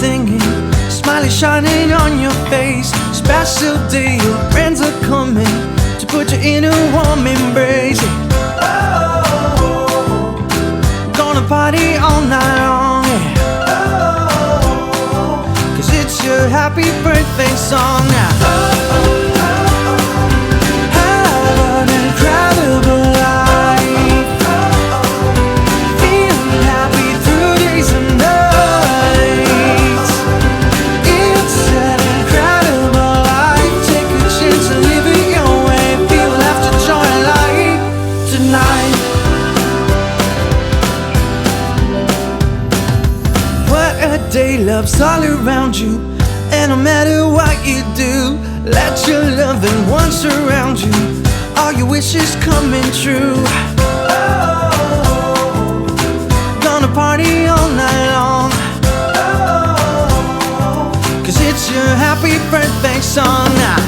singing, smiley shining on your face. Special day, your friends are coming to put you in a warm embrace. Oh, gonna party all night long, cause it's your happy birthday song now. Have an incredible life, feeling happy through days and nights. It's an incredible life, take a chance and live it your way. People have to join light tonight. What a day, love's all around you, and no matter what you do, let your loving ones surround you. All your wishes coming true. Oh, gonna party all night long, cause it's your happy birthday song now.